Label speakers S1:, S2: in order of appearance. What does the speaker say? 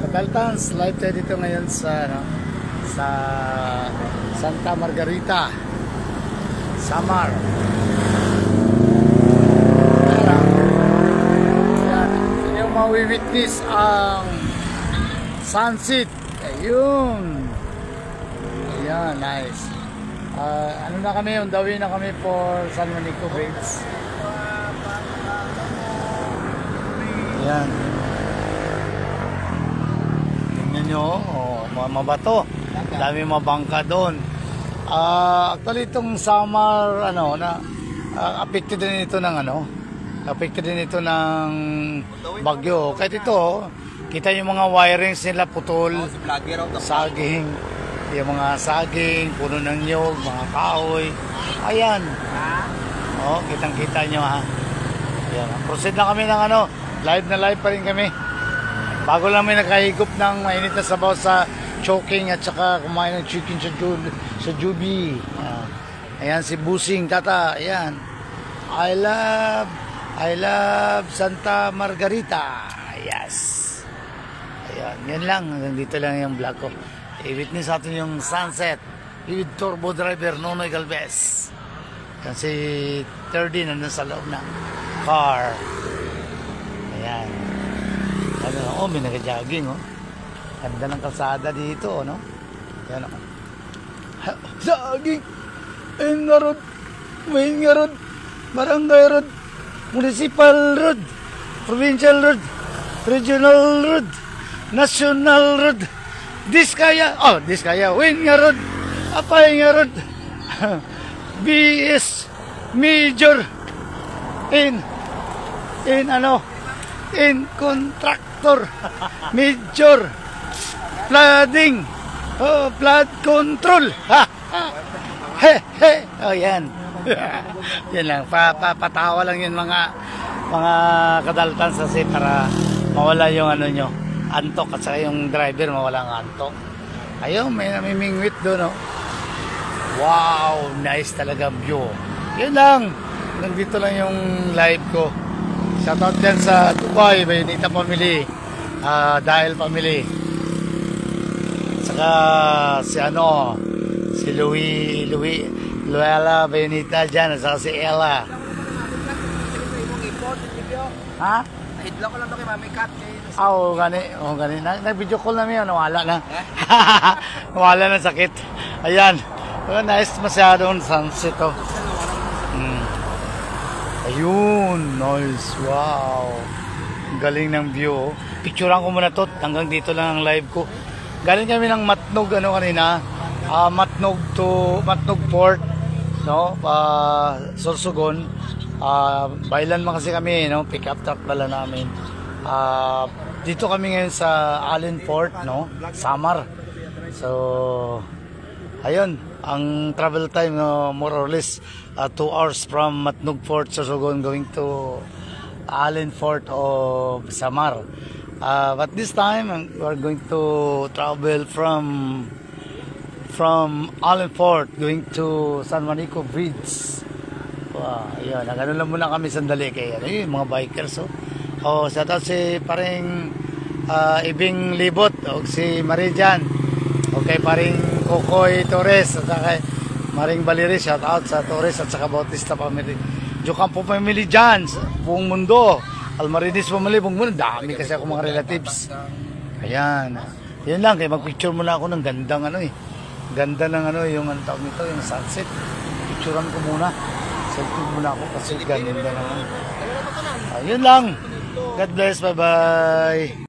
S1: Kataltans, live tayo dito ngayon sa sa Santa Margarita, Samar. Ayan, inyo mawi-witness ang sunset. Ayun. Ayan, nice. Ano na kami, on the way na kami for San Juanico Beach. Ayan. Tingnan nyo, mga mabato. Dami mabangka doon. Actually, itong summer, affected din ito ng affected din ito ng bagyo. Kahit ito, kita yung mga wirings nila putol, saging, yung mga saging, puno ng nyog, mga kahoy. Ayan. Kitang-kita nyo ha. Ayan. Proceed na kami ng live na live pa rin kami. Bago lang may nakahigop ng mainit na sabaw sa choking at saka kumain ng chicken sa Jubi. Ayan si Busing Tata. Ayan. I love Santa Margarita. Yes. Ayan. Yan lang. Hanggang dito lang yung vlog ko. I-witness natin yung sunset with turbo driver Nonoy Galvez. Kasi 30 nandun sa loob ng car. Ayan. May nag-jogging, Ganda ng kalsada dito, Ayan, Jogging! Ayun nga road! Main nga road! Barangay road! Municipal road! Provincial road! Regional road! National road! Diskaya! Diskaya! Win nga road! Apay nga road! BS Major in contractor major flooding flood control yan yan lang patawa lang yun mga kadaltan kasi para mawala yung nyo antok at saka yung driver mawala ang antok. Ayun, may namimingwit doon wow, nice talaga view. Yun lang, nandito lang yung live ko. Shoutout dyan sa Dubai, Bayonita family, Dahil family. Saka si Luella Bayonita dyan, at saka si Ella. Ha?
S2: Nahidlock ko lang ito kay Mami Kat.
S1: Gani. Nag-video call namin yun, nawala na. Nawala na sakit. Ayan. Nice masyadong sunset Ayun, nice, wow. Galing ng view. Picturean ko muna to, hanggang dito lang ang live ko. Galing kami ng Matnog kanina. Matnog Port, Sorsogon. Bailan man kasi kami, pick up truck pala namin. Dito kami ngayon sa Allen Port, Samar. So, ayun, ang travel time more or less 2 hours from Matnog Fort, Sorsogon, going to Allen Fort of Samar. But this time we're going to travel from Allen Fort going to San Juanico Bridge. Ayun, nagano lang muna kami sandali kay yung mga bikers. Shout out si paring Ibing Libot o si Marijan. Okay, paring Kokoy Torres at saka Maring Baliri, shout out sa Torres at saka Bautista family. Jocampo family dyan, buong mundo. Almarinis family, buong mundo. Dami kasi ako mga relatives. Ayan. Yan lang, kaya magpicture muna ako ng gandang Ganda ng yung tawag nito, yung sunset. Picturean ko muna. Selfie muna ako kasi ganda naman. Ayun lang. God bless, bye-bye.